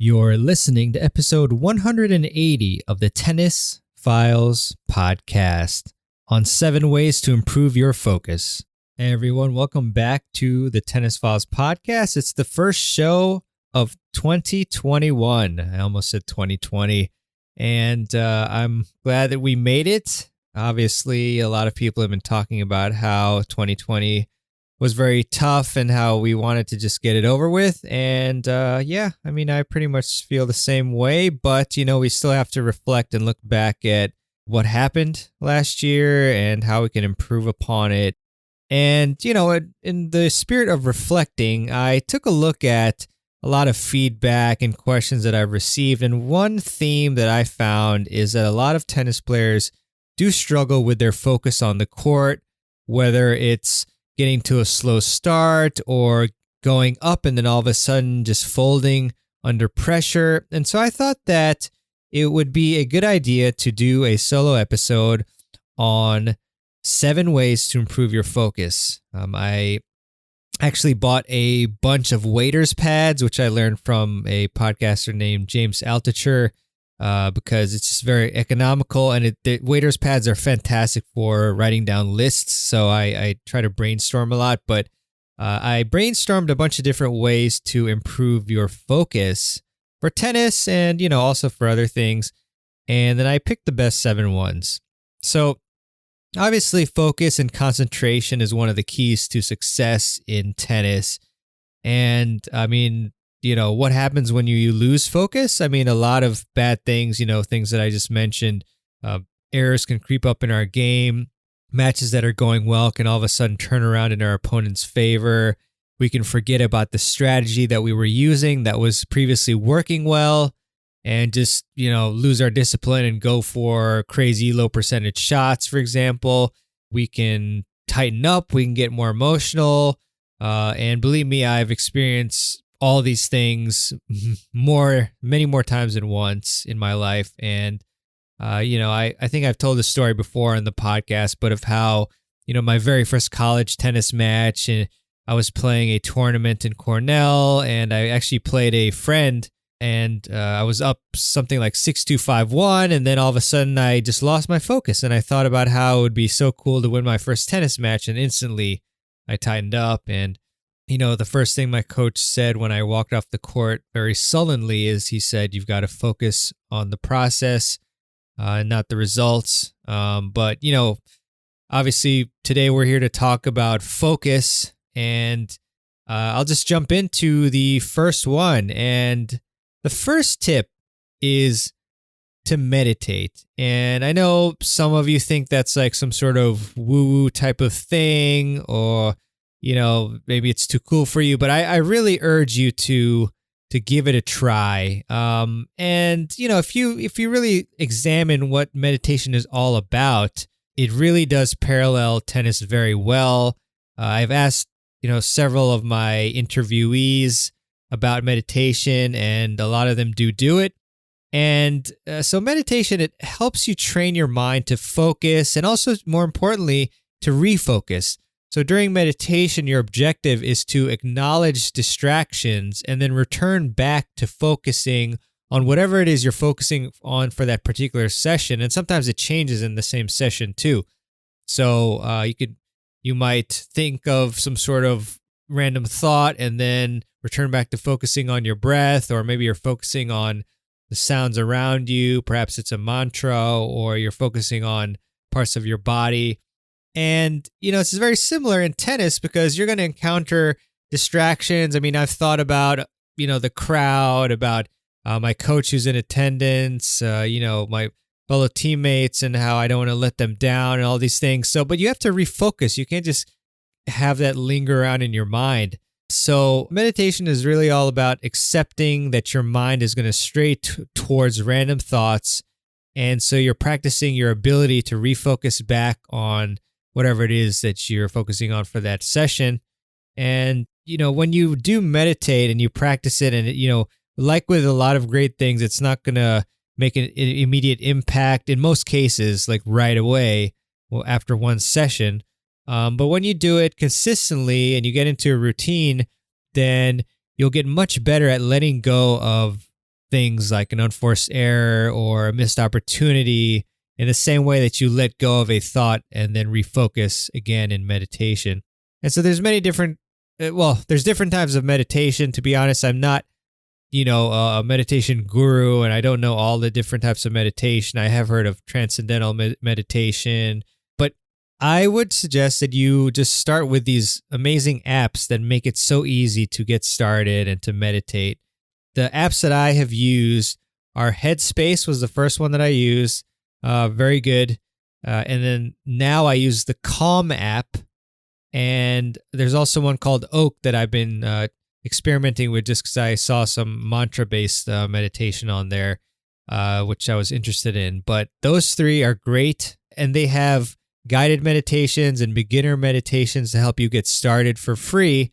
You're listening to episode 180 of the Tennis Files podcast on 7 ways to improve your focus. Hey everyone, welcome back to the Tennis Files podcast. It's the first show of 2021. I almost said 2020, and I'm glad that we made it. Obviously, a lot of people have been talking about how 2020 was very tough and how we wanted to just get it over with. And I pretty much feel the same way, but we still have to reflect and look back at what happened last year and how we can improve upon it. And, in the spirit of reflecting, I took a look at a lot of feedback and questions that I've received. And one theme that I found is that a lot of tennis players do struggle with their focus on the court, whether it's getting to a slow start or going up and then all of a sudden just folding under pressure. And so I thought that it would be a good idea to do a solo episode on 7 ways to improve your focus. I actually bought a bunch of waiters pads, which I learned from a podcaster named James Altucher, because it's just very economical, and the waiters pads are fantastic for writing down lists. So I try to brainstorm a lot, but I brainstormed a bunch of different ways to improve your focus for tennis and, also for other things. And then I picked the best 7 ones. So obviously focus and concentration is one of the keys to success in tennis. And what happens when you lose focus? A lot of bad things, things that I just mentioned. Errors can creep up in our game. Matches that are going well can all of a sudden turn around in our opponent's favor. We can forget about the strategy that we were using that was previously working well and just, lose our discipline and go for crazy low percentage shots, for example. We can tighten up. We can get more emotional. And believe me, I've experienced all these things many more times than once in my life. And, I think I've told this story before on the podcast, but of how, my very first college tennis match, and I was playing a tournament in Cornell, and I actually played a friend, and I was up something like 6-2, 5-1, and then all of a sudden I just lost my focus, and I thought about how it would be so cool to win my first tennis match, and instantly I tightened up. And the first thing my coach said when I walked off the court very sullenly is he said, "You've got to focus on the process, not the results." But obviously today we're here to talk about focus, and I'll just jump into the first one. And the first tip is to meditate. And I know some of you think that's like some sort of woo-woo type of thing, or maybe it's too cool for you, but I really urge you to give it a try. And if you really examine what meditation is all about, it really does parallel tennis very well. I've asked several of my interviewees about meditation, and a lot of them do it. And so meditation, it helps you train your mind to focus, and also more importantly to refocus. So during meditation, your objective is to acknowledge distractions and then return back to focusing on whatever it is you're focusing on for that particular session. And sometimes it changes in the same session too. So you might think of some sort of random thought and then return back to focusing on your breath, or maybe you're focusing on the sounds around you. Perhaps it's a mantra, or you're focusing on parts of your body. And, it's very similar in tennis because you're going to encounter distractions. I've thought about, the crowd, about my coach who's in attendance, my fellow teammates, and how I don't want to let them down and all these things. So, but you have to refocus. You can't just have that linger around in your mind. So meditation is really all about accepting that your mind is going to stray towards random thoughts. And so you're practicing your ability to refocus back on whatever it is that you're focusing on for that session. And, when you do meditate and you practice it, and, like with a lot of great things, it's not going to make an immediate impact in most cases, like right away, after one session. But when you do it consistently and you get into a routine, then you'll get much better at letting go of things like an unforced error or a missed opportunity in the same way that you let go of a thought and then refocus again in meditation. And so there's many different, there's different types of meditation. To be honest, I'm not, a meditation guru, and I don't know all the different types of meditation. I have heard of transcendental meditation, but I would suggest that you just start with these amazing apps that make it so easy to get started and to meditate. The apps that I have used are Headspace was the first one that I used. Very good. And then now I use the Calm app. And there's also one called Oak that I've been experimenting with just because I saw some mantra-based meditation on there, which I was interested in. But those three are great, and they have guided meditations and beginner meditations to help you get started for free.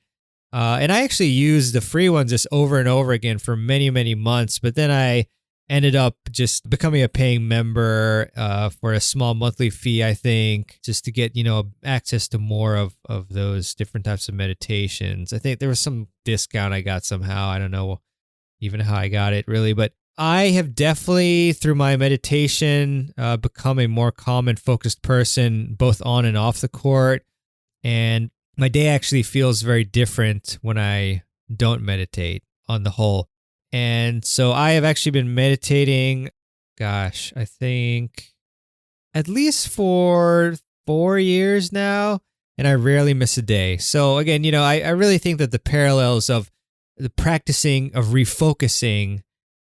And I actually used the free ones just over and over again for many, many months. But then I ended up just becoming a paying member for a small monthly fee, I think, just to get, access to more of those different types of meditations. I think there was some discount I got somehow. I don't know even how I got it really, but I have definitely, through my meditation, become a more calm and focused person, both on and off the court. And my day actually feels very different when I don't meditate on the whole. And so I have actually been meditating, I think at least for 4 years now, and I rarely miss a day. So again, I really think that the parallels of the practicing of refocusing,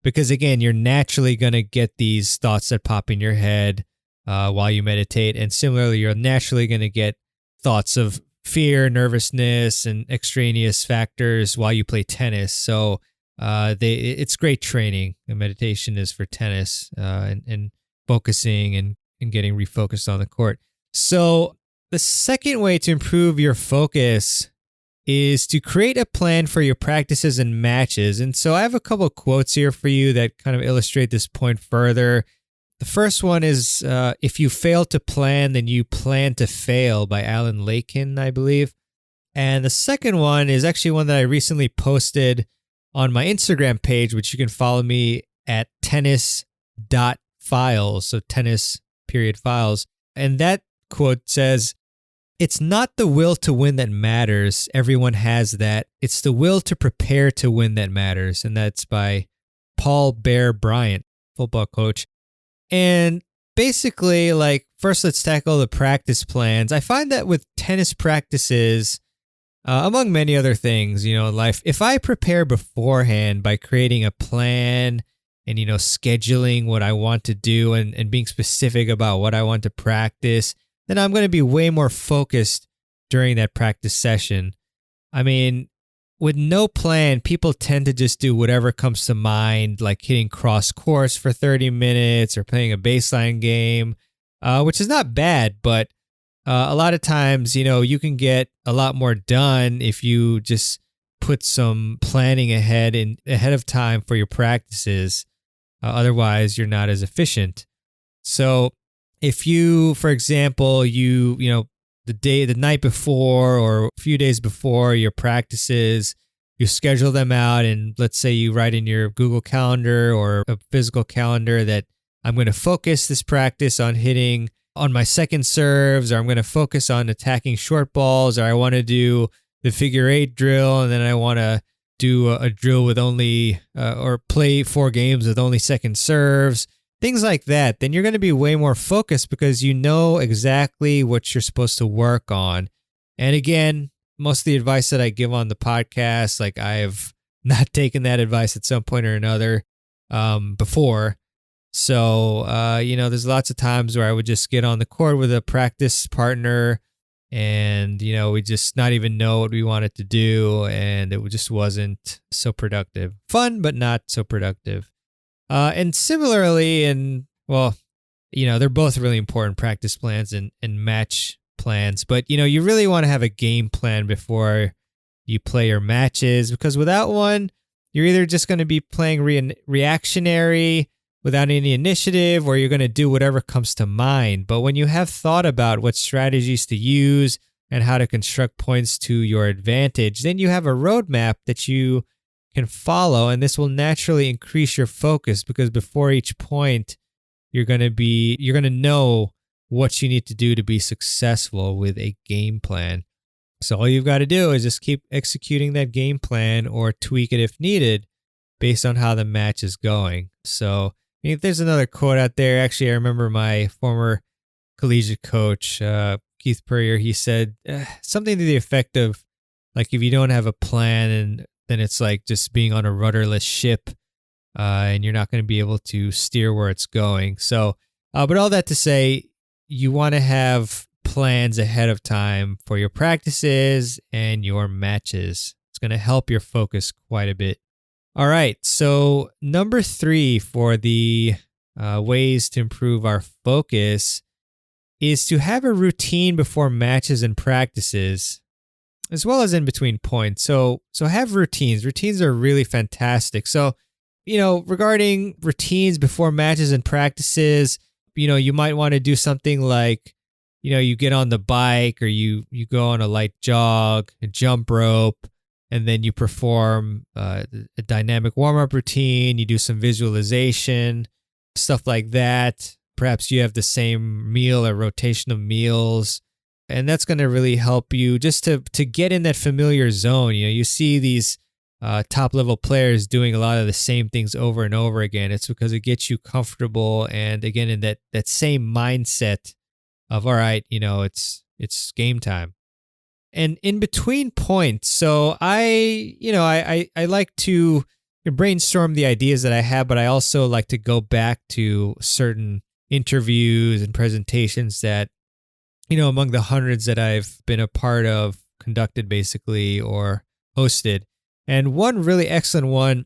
because again, you're naturally going to get these thoughts that pop in your head while you meditate. And similarly, you're naturally going to get thoughts of fear, nervousness, and extraneous factors while you play tennis. So it's great training. The meditation is for tennis and focusing and getting refocused on the court. So the second way to improve your focus is to create a plan for your practices and matches. And so I have a couple of quotes here for you that kind of illustrate this point further. The first one is, if you fail to plan, then you plan to fail, by Alan Lakin, I believe. And the second one is actually one that I recently posted on my Instagram page, which you can follow me at tennis.files, so tennis.files. And that quote says, "It's not the will to win that matters. Everyone has that. It's the will to prepare to win that matters." And that's by Paul Bear Bryant, football coach. And basically, first let's tackle the practice plans. I find that with tennis practices, among many other things, in life, if I prepare beforehand by creating a plan and, scheduling what I want to do and being specific about what I want to practice, then I'm going to be way more focused during that practice session. I mean, with no plan, people tend to just do whatever comes to mind, like hitting cross courts for 30 minutes or playing a baseline game, which is not bad, but a lot of times, you can get a lot more done if you just put some planning ahead of time for your practices. Otherwise, you're not as efficient. So if you, for example, the night before or a few days before your practices, you schedule them out, and let's say you write in your Google Calendar or a physical calendar that I'm going to focus this practice on hitting on my second serves, or I'm going to focus on attacking short balls, or I want to do the figure 8 drill, and then I want to do a drill with only, or play 4 games with only second serves, things like that, then you're going to be way more focused because you know exactly what you're supposed to work on. And again, most of the advice that I give on the podcast, I have not taken that advice at some point or another before. So, there's lots of times where I would just get on the court with a practice partner and, we just not even know what we wanted to do. And it just wasn't so productive. Fun, but not so productive. And similarly, they're both really important, practice plans and match plans. But, you really want to have a game plan before you play your matches, because without one, you're either just going to be playing reactionary without any initiative, or you're going to do whatever comes to mind. But when you have thought about what strategies to use and how to construct points to your advantage, then you have a roadmap that you can follow, and this will naturally increase your focus because before each point, you're going to know what you need to do to be successful with a game plan. So all you've got to do is just keep executing that game plan or tweak it if needed based on how the match is going. So if there's another quote out there, actually, I remember my former collegiate coach, Keith Purrier, he said something to the effect of, like, if you don't have a plan, and then it's like just being on a rudderless ship, and you're not going to be able to steer where it's going. So, but all that to say, you want to have plans ahead of time for your practices and your matches. It's going to help your focus quite a bit. All right, so number 3 for the ways to improve our focus is to have a routine before matches and practices, as well as in between points. So have routines. Routines are really fantastic. So, regarding routines before matches and practices, you might want to do something like, you get on the bike, or you go on a light jog, a jump rope, and then you perform a dynamic warm-up routine. You do some visualization, stuff like that. Perhaps you have the same meal or rotation of meals, and that's going to really help you just to get in that familiar zone. You see these top-level players doing a lot of the same things over and over again. It's because it gets you comfortable and, again, in that same mindset of, all right, it's game time. And in between points, so I like to brainstorm the ideas that I have, but I also like to go back to certain interviews and presentations that, among the hundreds that I've been a part of, conducted basically, or hosted. And one really excellent one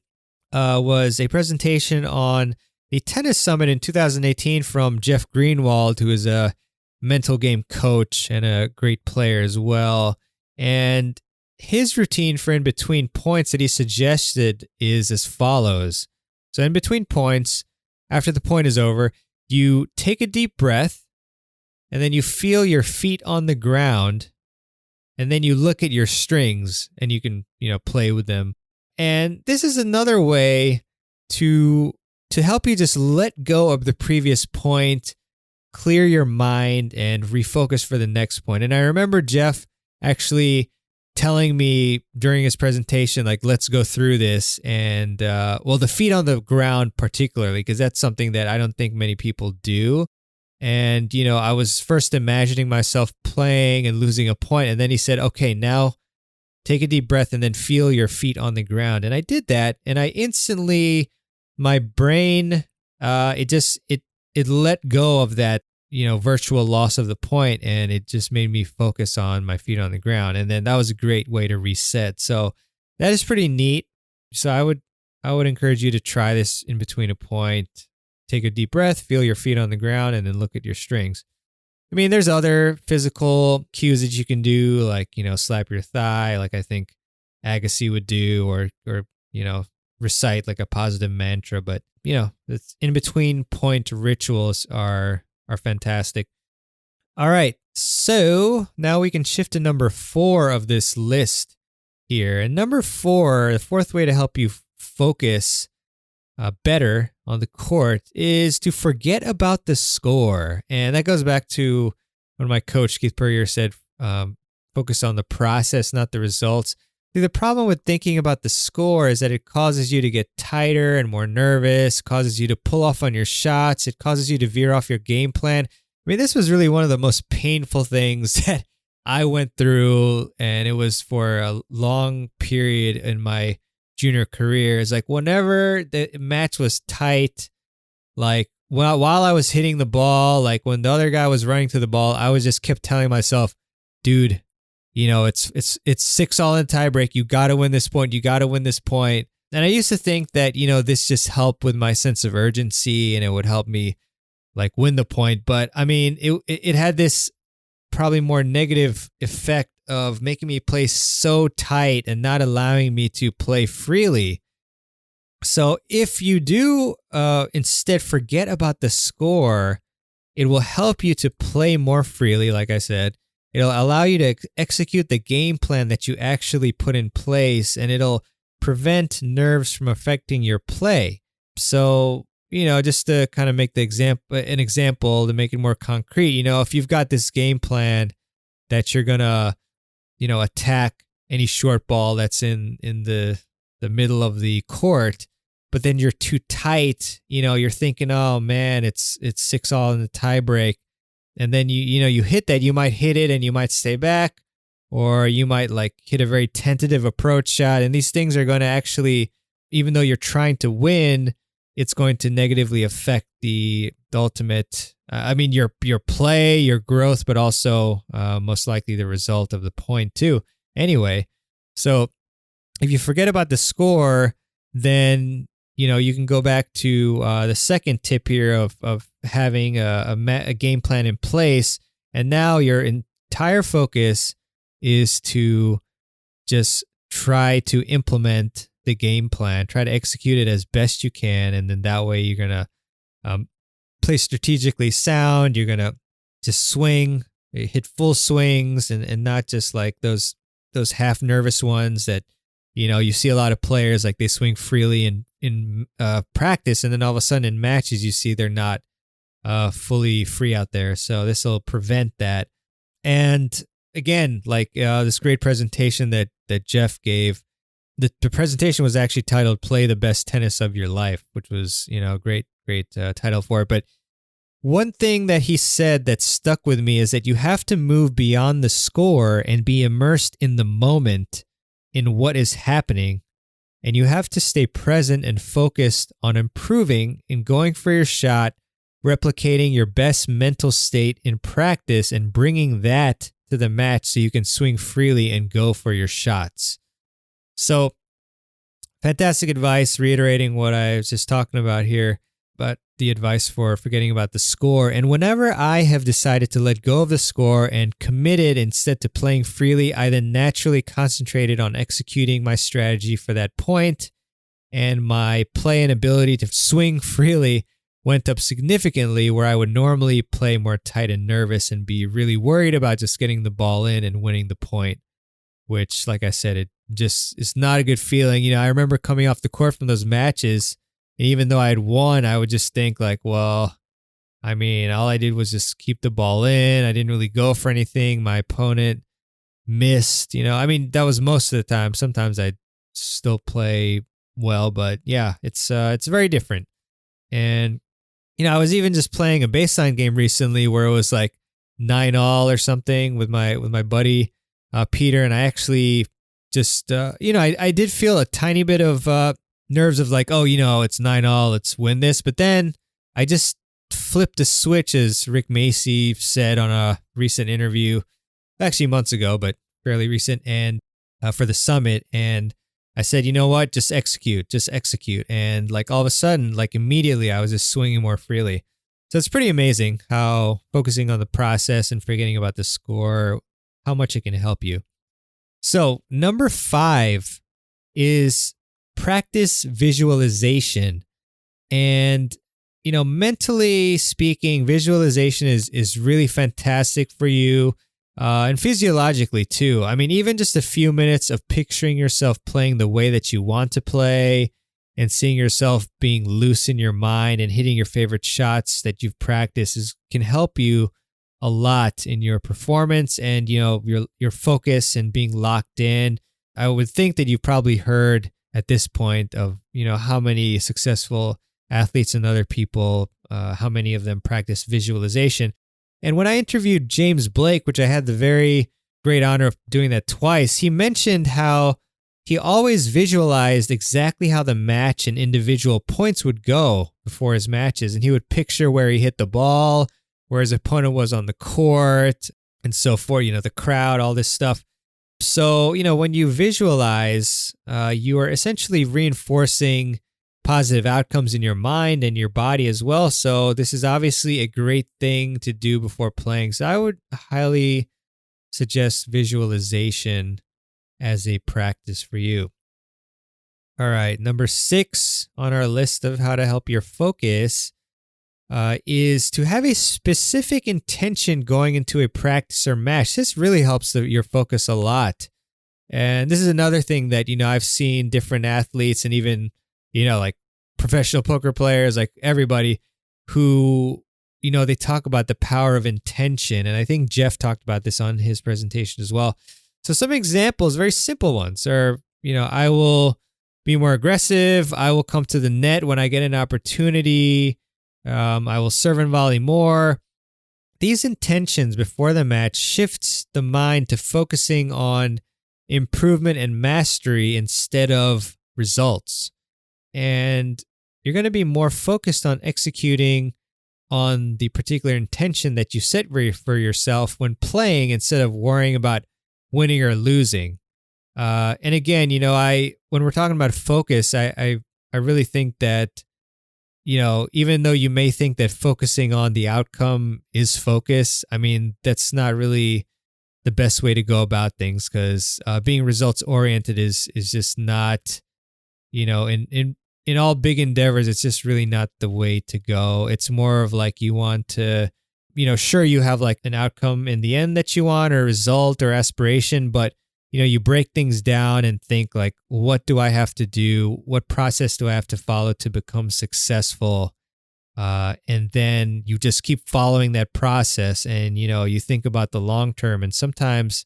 was a presentation on the tennis summit in 2018 from Jeff Greenwald, who is a mental game coach and a great player as well. And his routine for in between points that he suggested is as follows. So in between points, after the point is over, you take a deep breath, and then you feel your feet on the ground, and then you look at your strings, and you can, play with them. And this is another way to help you just let go of the previous point, clear your mind, and refocus for the next point. And I remember Jeff actually telling me during his presentation, like, let's go through this. And, the feet on the ground particularly, because that's something that I don't think many people do. And, I was first imagining myself playing and losing a point. And then he said, okay, now take a deep breath and then feel your feet on the ground. And I did that. And I instantly, my brain, it let go of that, virtual loss of the point, and it just made me focus on my feet on the ground. And then that was a great way to reset. So that is pretty neat. So I would encourage you to try this in between a point. Take a deep breath, feel your feet on the ground, and then look at your strings. I mean, there's other physical cues that you can do, like, slap your thigh, like I think Agassi would do, or recite like a positive mantra. But, it's in between point rituals are fantastic. All right, so now we can shift to number 4 of this list here. And number 4, the fourth way to help you focus better on the court is to forget about the score. And that goes back to when my coach, Keith Purrier, said, focus on the process, not the results. The problem with thinking about the score is that it causes you to get tighter and more nervous, causes you to pull off on your shots, it causes you to veer off your game plan. I mean, this was really one of the most painful things that I went through, and it was for a long period in my junior career. It's like whenever the match was tight, like while I was hitting the ball, like when the other guy was running to the ball, I was just kept telling myself, dude, it's 6-all in tiebreak. You got to win this point. You got to win this point. And I used to think that, this just helped with my sense of urgency and it would help me like win the point. But I mean, it had this probably more negative effect of making me play so tight and not allowing me to play freely. So if you do instead forget about the score, it will help you to play more freely, like I said. It'll allow you to execute the game plan that you actually put in place, and it'll prevent nerves from affecting your play. So, just to kind of make an example to make it more concrete, if you've got this game plan that you're going to, attack any short ball that's in the middle of the court, but then you're too tight, you're thinking, oh man, it's 6-all in the tiebreak. And then you hit that, you might hit it and you might stay back, or you might hit a very tentative approach shot. And these things are going to actually, even though you're trying to win, it's going to negatively affect the ultimate, your play, your growth, but also most likely the result of the point too. Anyway, so if you forget about the score, then, you can go back to the second tip here of having a game plan in place. And now your entire focus is to just try to implement the game plan, try to execute it as best you can. And then that way you're going to play strategically sound. You're going to just swing, hit full swings, and not just those half nervous ones that, you see a lot of players they swing freely in practice, and then all of a sudden in matches you see they're not fully free out there. So this will prevent that. And again, this great presentation that Jeff gave, the presentation was actually titled "Play the Best Tennis of Your Life," which was a great title for it. But one thing that he said that stuck with me is that you have to move beyond the score and be immersed in the moment, in what is happening, and you have to stay present and focused on improving and going for your shot, replicating your best mental state in practice and bringing that to the match so you can swing freely and go for your shots. So, fantastic advice, reiterating what I was just talking about here, but the advice for forgetting about the score. And whenever I have decided to let go of the score and committed instead to playing freely, I then naturally concentrated on executing my strategy for that point, and my play and ability to swing freely went up significantly, where I would normally play more tight and nervous and be really worried about just getting the ball in and winning the point, which, like I said, it's not a good feeling. I remember coming off the court from those matches, and even though I had won, I would just think all I did was just keep the ball in. I didn't really go for anything. My opponent missed, that was most of the time. Sometimes I'd still play well, but yeah, it's very different. And, I was even just playing a baseline game recently where it was 9-all or something with my buddy, Peter. And I actually just, I did feel a tiny bit of nerves of it's 9-all, let's win this. But then I just flipped a switch, as Rick Macy said on a recent interview, actually months ago, but fairly recent, and for the summit. And I said, you know what, just execute. And all of a sudden, immediately I was just swinging more freely. So it's pretty amazing how focusing on the process and forgetting about the score, how much it can help you. So number 5 is practice visualization. And, mentally speaking, visualization is really fantastic for you. And physiologically too. Even just a few minutes of picturing yourself playing the way that you want to play and seeing yourself being loose in your mind and hitting your favorite shots that you've practiced can help you a lot in your performance and, your focus and being locked in. I would think that you've probably heard at this point of, how many successful athletes and other people, how many of them practice visualization. And when I interviewed James Blake, which I had the very great honor of doing that twice, he mentioned how he always visualized exactly how the match and individual points would go before his matches. And he would picture where he hit the ball, where his opponent was on the court, and so forth, the crowd, all this stuff. So, when you visualize, you are essentially reinforcing positive outcomes in your mind and your body as well. So this is obviously a great thing to do before playing. So I would highly suggest visualization as a practice for you. All right, number 6 on our list of how to help your focus is to have a specific intention going into a practice or match. This really helps your focus a lot. And this is another thing that, I've seen different athletes and even, like professional poker players, like everybody who, they talk about the power of intention. And I think Jeff talked about this on his presentation as well. So some examples, very simple ones, are, I will be more aggressive. I will come to the net when I get an opportunity. I will serve and volley more. These intentions before the match shifts the mind to focusing on improvement and mastery instead of results. And you're going to be more focused on executing on the particular intention that you set for yourself when playing instead of worrying about winning or losing. And again, when we're talking about focus, I really think that, even though you may think that focusing on the outcome is focus, I mean, that's not really the best way to go about things, because being results oriented is just not, in all big endeavors, it's just really not the way to go. It's more of like you want to, sure, you have like an outcome in the end that you want, or a result or aspiration, but you break things down and think like, what do I have to do? What process do I have to follow to become successful? And then you just keep following that process, and, you think about the long term, and sometimes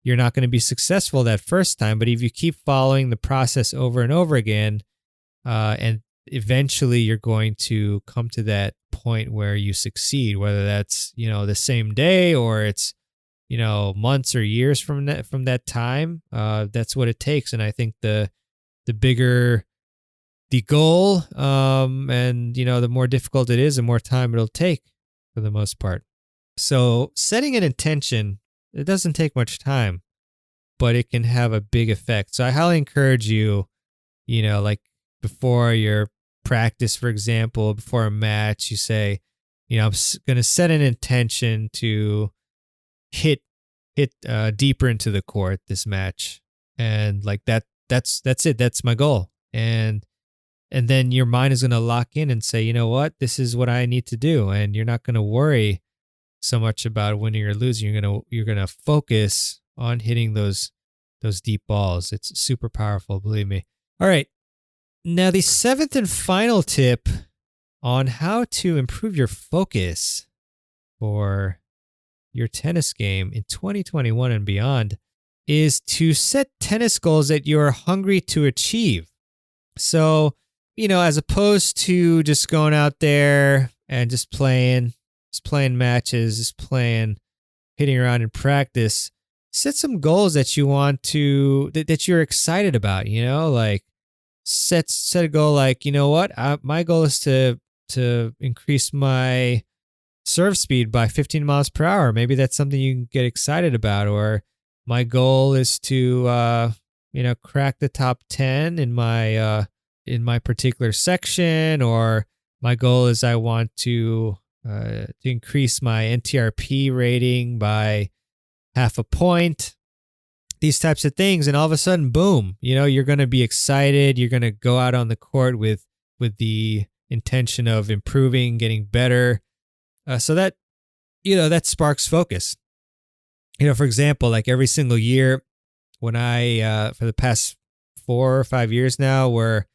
you're not going to be successful that first time, but if you keep following the process over and over again, and eventually you're going to come to that point where you succeed, whether that's, the same day or it's, months or years from that time. That's what it takes. And I think the bigger the goal, and, the more difficult it is, the more time it'll take for the most part. So setting an intention, it doesn't take much time, but it can have a big effect. So I highly encourage you, like before your practice, for example, before a match, you say, I'm going to set an intention to hit deeper into the court this match, and like that's it. That's my goal. And then your mind is going to lock in and say, you know what, this is what I need to do. And you're not going to worry so much about winning or losing. You're going to focus on hitting those deep balls. It's super powerful, believe me. All right. Now, the seventh and final tip on how to improve your focus for your tennis game in 2021 and beyond is to set tennis goals that you're hungry to achieve. So, as opposed to just going out there and just playing matches, hitting around in practice, set some goals that you want to, that you're excited about, like set a goal like, what, my goal is to increase my serve speed by 15 miles per hour. Maybe that's something you can get excited about. Or my goal is to, crack the top 10 in my particular section. Or my goal is I want to increase my NTRP rating by half a point. These types of things. And all of a sudden, boom, you're going to be excited. You're going to go out on the court with the intention of improving, getting better. So that, that sparks focus. For example, like every single year when I, for the past 4 or 5 years now, where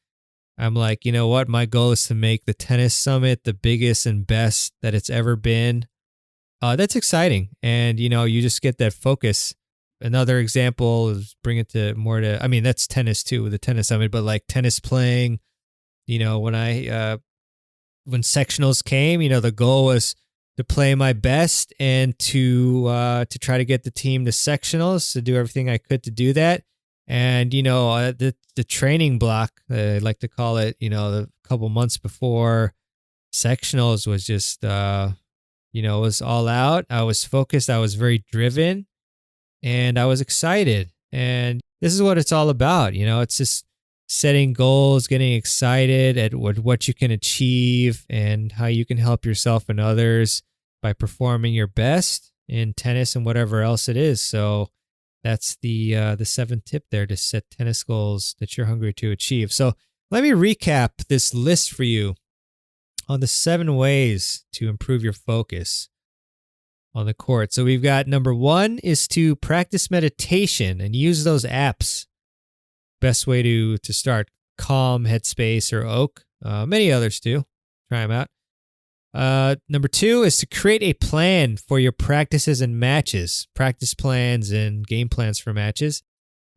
I'm like, what, my goal is to make the tennis summit the biggest and best that it's ever been. That's exciting. And, you just get that focus. Another example is bring it to that's tennis too, with the tennis summit, but like tennis playing, when sectionals came, the goal was to play my best and to try to get the team to sectionals, to do everything I could to do that. And, the training block, I like to call it, the couple months before sectionals was just, was all out. I was focused. I was very driven, and I was excited. And this is what it's all about. It's just setting goals, getting excited at what you can achieve and how you can help yourself and others by performing your best in tennis and whatever else it is. So that's the seventh tip there, to set tennis goals that you're hungry to achieve. So let me recap this list for you on the 7 ways to improve your focus. on the court. So we've got number 1 is to practice meditation and use those apps. Best way to start: Calm, Headspace, or Oak. Many others too. Try them out. Number 2 is to create a plan for your practices and matches. Practice plans and game plans for matches.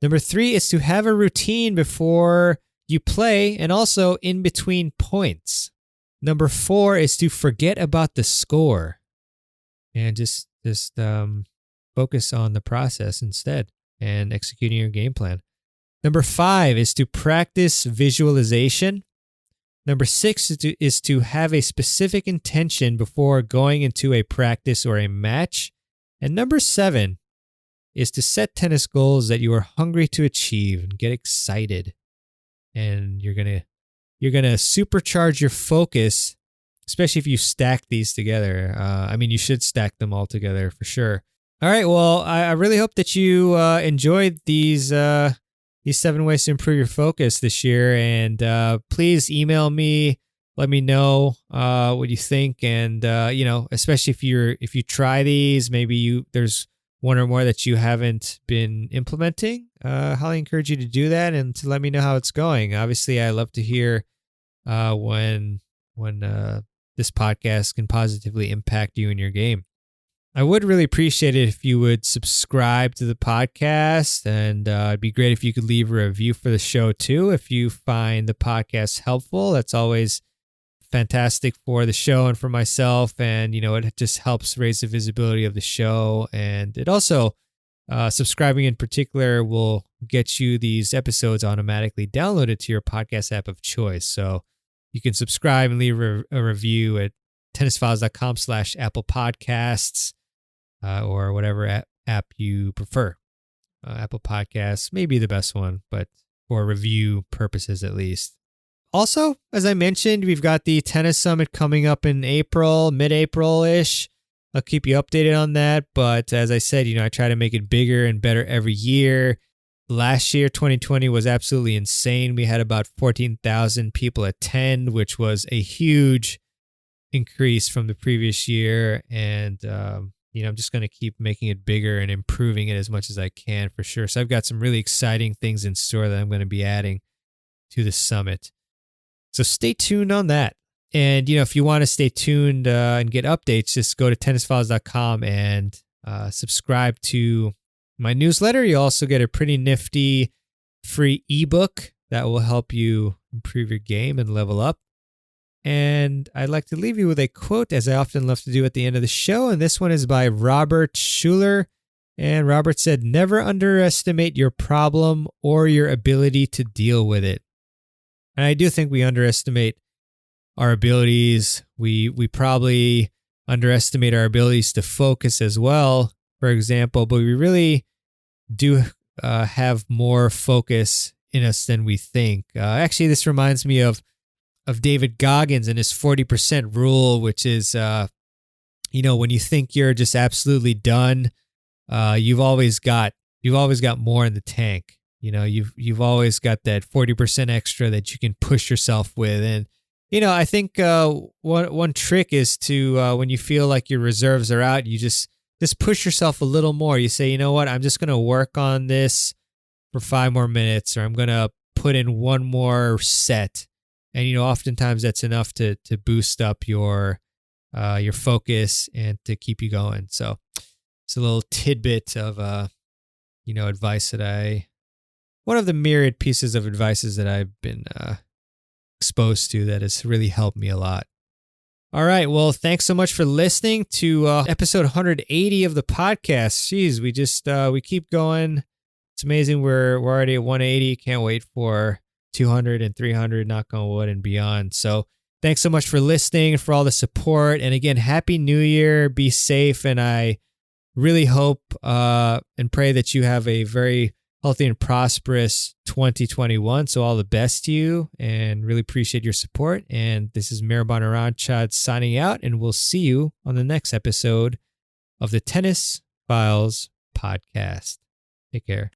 Number 3 is to have a routine before you play and also in between points. Number 4 is to forget about the score and just focus on the process instead and executing your game plan. Number 5 is to practice visualization. Number 6 is to have a specific intention before going into a practice or a match. And number 7 is to set tennis goals that you are hungry to achieve and get excited. And you're gonna supercharge your focus, especially if you stack these together. You should stack them all together for sure. All right, well, I really hope that you enjoyed these 7 ways to improve your focus this year. And please email me, let me know what you think. And especially if you try these, maybe there's one or more that you haven't been implementing. Highly encourage you to do that and to let me know how it's going. Obviously, I love to hear when this podcast can positively impact you in your game. I would really appreciate it if you would subscribe to the podcast, and it'd be great if you could leave a review for the show too. If you find the podcast helpful, that's always fantastic for the show and for myself, and it just helps raise the visibility of the show. And it also, subscribing in particular, will get you these episodes automatically downloaded to your podcast app of choice. So you can subscribe and leave a review at tennisfiles.com/Apple Podcasts. Or whatever app you prefer. Apple Podcasts may be the best one, but for review purposes at least. Also, as I mentioned, we've got the Tennis Summit coming up in April, mid-April-ish. I'll keep you updated on that, but as I said, I try to make it bigger and better every year. Last year, 2020, was absolutely insane. We had about 14,000 people attend, which was a huge increase from the previous year, and I'm just going to keep making it bigger and improving it as much as I can for sure. So I've got some really exciting things in store that I'm going to be adding to the summit. So stay tuned on that. And, if you want to stay tuned and get updates, just go to tennisfiles.com and subscribe to my newsletter. You'll also get a pretty nifty free ebook that will help you improve your game and level up. And I'd like to leave you with a quote, as I often love to do at the end of the show. And this one is by Robert Schuller. And Robert said, "Never underestimate your problem or your ability to deal with it." And I do think we underestimate our abilities. We probably underestimate our abilities to focus as well, for example. But we really do have more focus in us than we think. Actually, this reminds me of David Goggins and his 40% rule, which is, when you think you're just absolutely done, you've always got more in the tank. You've always got that 40% extra that you can push yourself with. And, I think one trick is to, when you feel like your reserves are out, you just push yourself a little more. You say, you know what, I'm just going to work on this for 5 more minutes, or I'm going to put in 1 more set. And, oftentimes that's enough to boost up your focus and to keep you going. So it's a little tidbit of, advice one of the myriad pieces of advices that I've been exposed to that has really helped me a lot. All right. Well, thanks so much for listening to episode 180 of the podcast. Jeez, we keep going. It's amazing. We're already at 180. Can't wait for 200 and 300, knock on wood, and beyond. So thanks so much for listening and for all the support. And again, Happy New Year. Be safe. And I really hope and pray that you have a very healthy and prosperous 2021. So all the best to you, and really appreciate your support. And this is Miraban Aranchad signing out, and we'll see you on the next episode of the Tennis Files podcast. Take care.